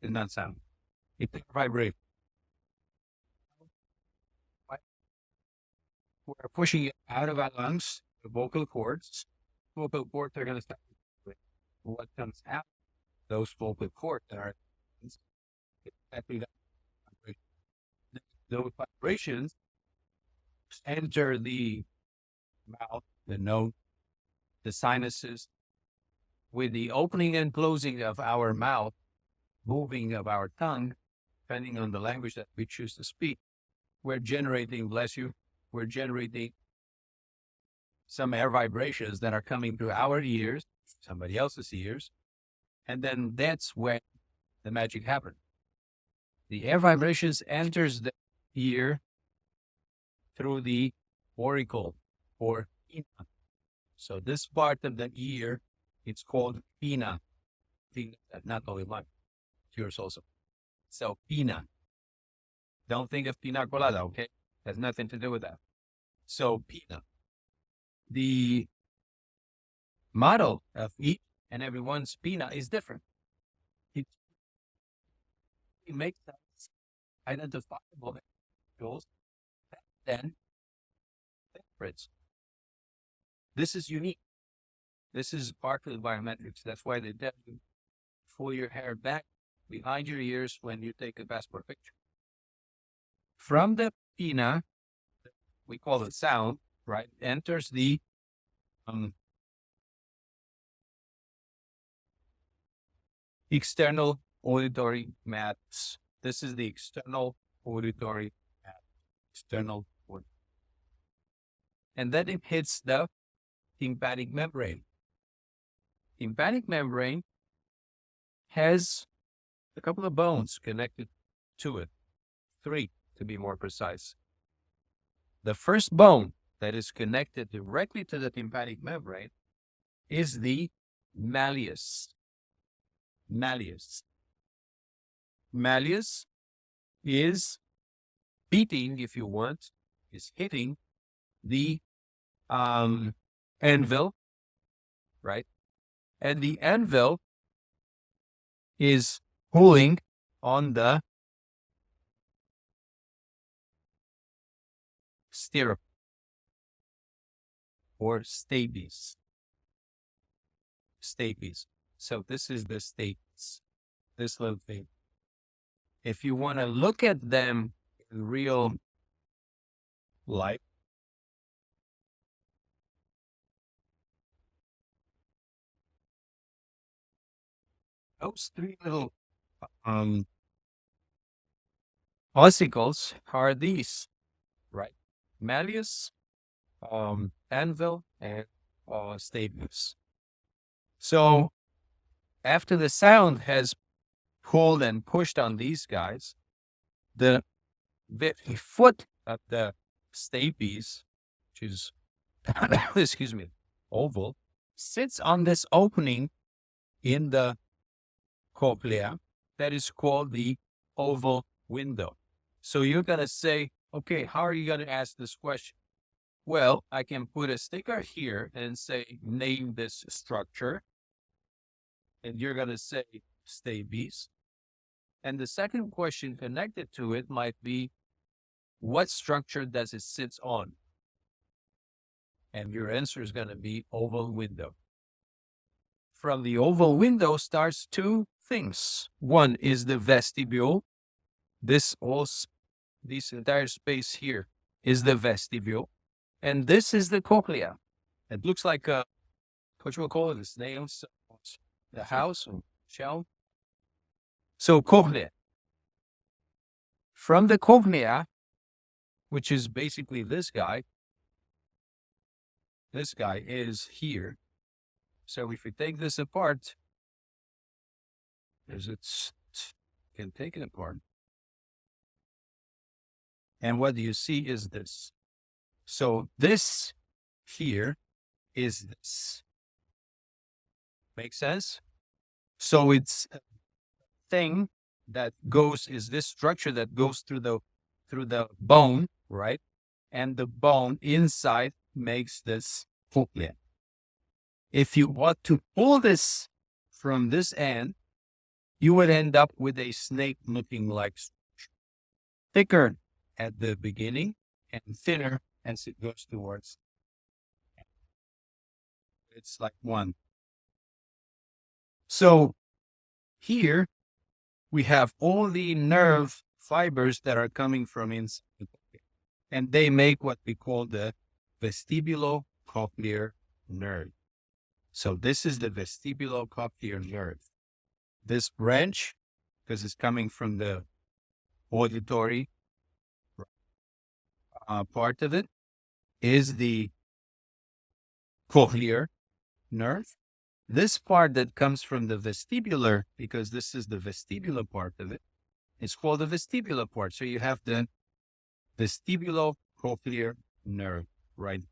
It's not sound. It's vibration. We're pushing it out of our lungs, the vocal cords. Vocal cords are going to start with what comes out. Those vocal cords that are exactly that vibration. Those vibrations enter the mouth, the nose, the sinuses. With the opening and closing of our mouth, moving of our tongue, depending on the language that we choose to speak, we're generating, bless you, we're generating some air vibrations that are coming through our ears, somebody else's ears, and then that's when the magic happens. The air vibrations enters the ear through the auricle or pinna. So this part of the ear, it's called pinna. Not only one, yours also. So pinna. Don't think of pina colada, okay? Has nothing to do with that. So pinna. The model of each and everyone's pinna is different. It makes us identifiable individuals than fingerprints. This is unique. This is part of the biometrics. That's why they tell you pull your hair back behind your ears when you take a passport picture. From the pinna, we call it sound, right? Enters the external auditory mats. This is the external auditory mat. External auditory. And then it hits the tympanic membrane. Tympanic membrane has a couple of bones connected to it. 3, to be more precise. The first bone that is connected directly to the tympanic membrane is the malleus. Malleus. Malleus is beating, if you want, is hitting the anvil, right? And the anvil is pulling on the stirrup or stapes. Stapes. So this is the stapes, this little thing. If you want to look at them in real life, those 3 little ossicles are these, right? Malleus, anvil, and stapes. So after the sound has pulled and pushed on these guys, the foot of the stapes, which is excuse me, oval, sits on this opening in the cochlea that is called the oval window. So you're going to say, okay, how are you going to ask this question? Well, I can put a sticker here and say, name this structure. And you're going to say stapes. And the second question connected to it might be, what structure does it sit on? And your answer is going to be oval window. From the oval window starts 2 things. One is the vestibule. This entire space here is the vestibule. And this is the cochlea. It looks like a, what you will call it, the snails, the house or shell. So cochlea. From the cochlea, which is basically this guy is here. So if we take this apart, can take it apart. And what you see is this. So this here is this. Make sense? So it's a thing that goes, is this structure that goes through the bone, right? And the bone inside makes this cochlea. If you want to pull this from this end, you would end up with a snake looking like thicker at the beginning and thinner as it goes towards. It's like one. So here we have all the nerve fibers that are coming from inside the cochlea, and they make what we call the vestibulocochlear nerve. So this is the vestibulocochlear nerve. This branch, because it's coming from the auditory part of it, is the cochlear nerve. This part that comes from the vestibular, because this is the vestibular part of it, it's called the vestibular part. So you have the vestibulocochlear nerve, right?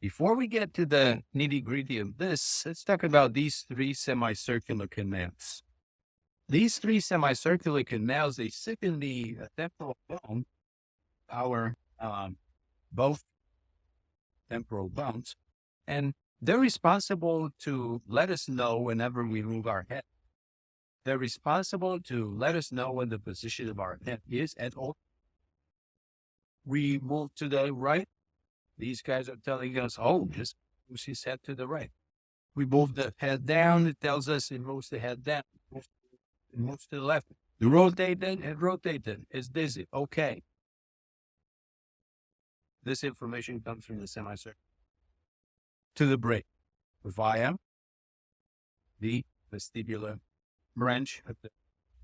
Before we get to the nitty-gritty of this, let's talk about these three semicircular canals. These three semicircular canals, they sit in the temporal bone, our both temporal bones, and they're responsible to let us know whenever we move our head. They're responsible to let us know when the position of our head is at all. We move to the right. These guys are telling us, oh, just moves his head to the right. We move the head down. It tells us it moves the head down. It moves to the left. You rotate it and rotate it. It's dizzy. Okay. This information comes from the semicircle to the brain via the vestibular branch of the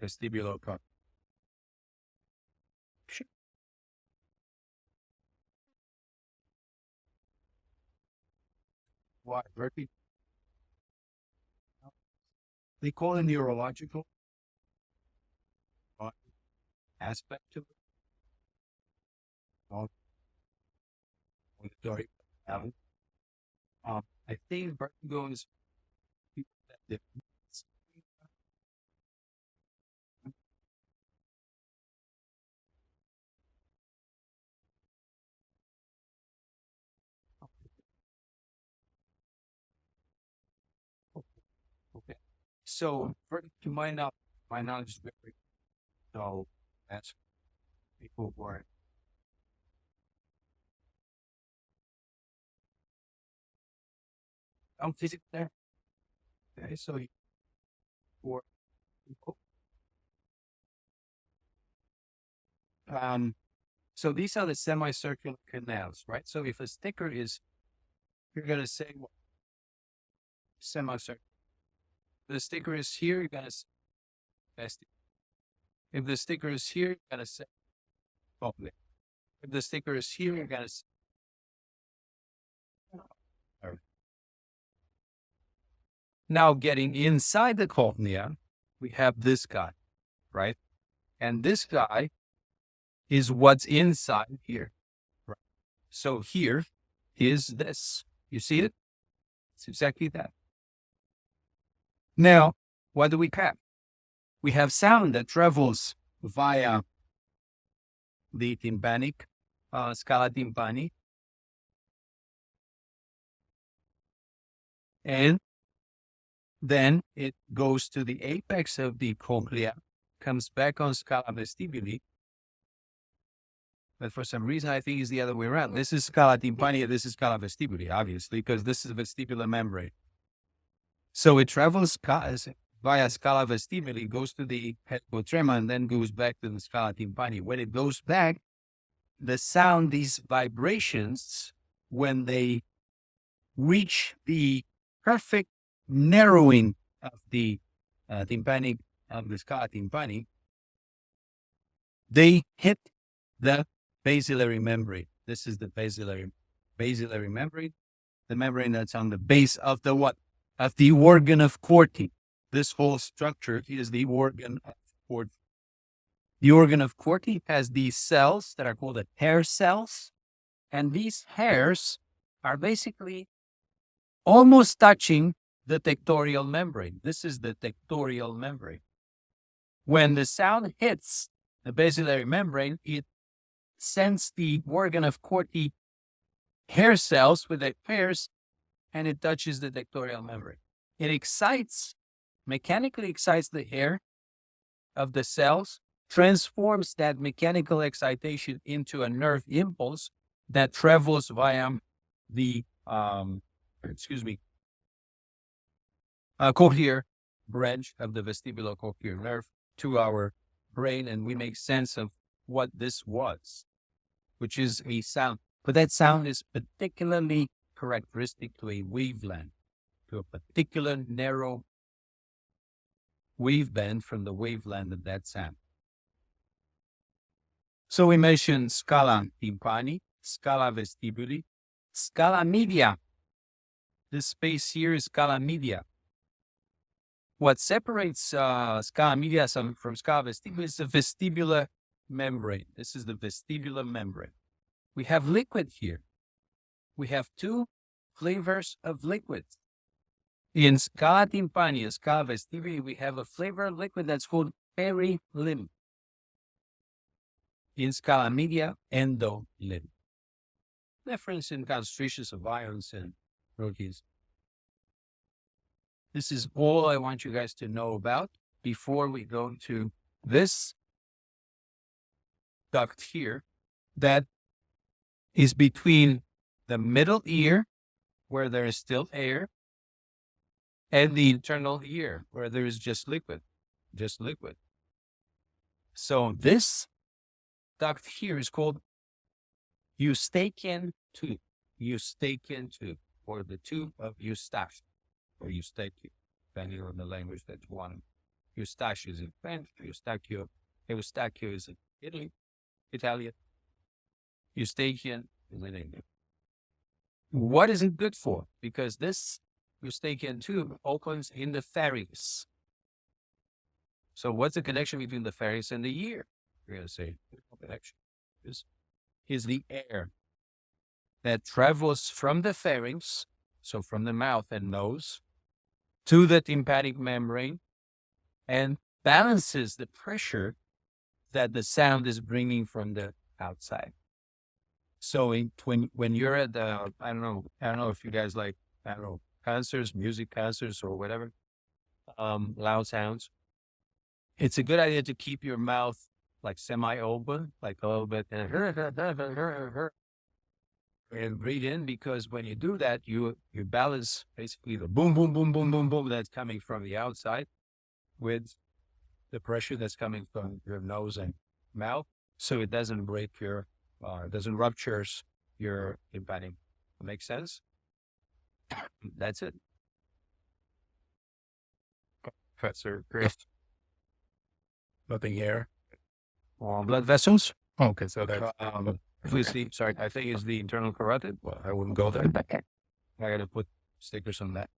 vestibulocochlear. Why? Repeat. They call it neurological aspect to it. Auditory. I think vertigo is people that okay. So to my knowledge is very so that's people who are physics there. Okay, so for people, so these are the semicircular canals, right? So if a sticker is, you're gonna say well, semicircular. The sticker is here, you're gonna say vestibular. If the sticker is here, you're gonna say cochlear. If the sticker is here, you're gonna say. Now getting inside the cochlea, we have this guy, right? And this guy is what's inside here. Right? So here is this. You see it? It's exactly that. Now, what do we have? We have sound that travels via the tympanic, scala tympani. And then it goes to the apex of the cochlea, comes back on scala vestibuli. But for some reason, I think it's the other way around. This is scala tympani, this is scala vestibuli, obviously, because this is vestibular membrane. So it travels via scala vestibuli, goes to the hepatrema, and then goes back to the scala tympani. When it goes back, the sound, these vibrations, when they reach the perfect narrowing of the tympanic, of the scala tympani, they hit the basilar membrane. This is the basilar membrane, the membrane that's on the base of the what? Of the organ of Corti. This whole structure is the organ of Corti. The organ of Corti has these cells that are called the hair cells, and these hairs are basically almost touching the tectorial membrane. This is the tectorial membrane. When the sound hits the basilar membrane, it sends the organ of Corti hair cells with the hairs, and it touches the tectorial membrane. It excites mechanically excites the air of the cells, transforms that mechanical excitation into a nerve impulse that travels via the cochlear branch of the vestibulocochlear nerve to our brain, and we make sense of what this was, which is a sound. But that sound is particularly characteristic to a wavelength, to a particular narrow waveband from the wavelength of that sound. So we mentioned scala tympani, scala vestibuli, scala media. This space here is scala media. What separates scala media from scala vestibuli is the vestibular membrane. This is the vestibular membrane. We have liquid here. We have two flavors of liquid. In scala tympani and scala vestibuli, we have a flavor of liquid that's called perilim. In scala media, endolim. Difference in concentrations of ions and proteins. This is all I want you guys to know about before we go to this duct here that is between the middle ear, where there is still air, and the internal ear, where there is just liquid. So this duct here is called Eustachian tube. Eustachian tube, or the tube of Eustache, or Eustachio, depending on the language that you want. Eustache is in French, Eustachio is in Italian. Eustachian is in English. What is it good for? Because this Eustachian tube opens in the pharynx. So what's the connection between the pharynx and the ear? We're going to say no connection. This is the air that travels from the pharynx, so from the mouth and nose, to the tympanic membrane and balances the pressure that the sound is bringing from the outside. So when you're at the, I don't know if you guys like, concerts, music concerts or whatever, loud sounds, it's a good idea to keep your mouth like semi-open, like a little bit, and breathe in, because when you do that, you balance basically the boom, boom, boom, boom, boom, boom that's coming from the outside with the pressure that's coming from your nose and mouth, so it doesn't break your, doesn't rupture your tympanic. Make sense? That's it. Professor Griff. Nothing here. Blood vessels. Okay, so that please see. Sorry, I think it's the internal carotid. Well, I wouldn't go there. I got to put stickers on that.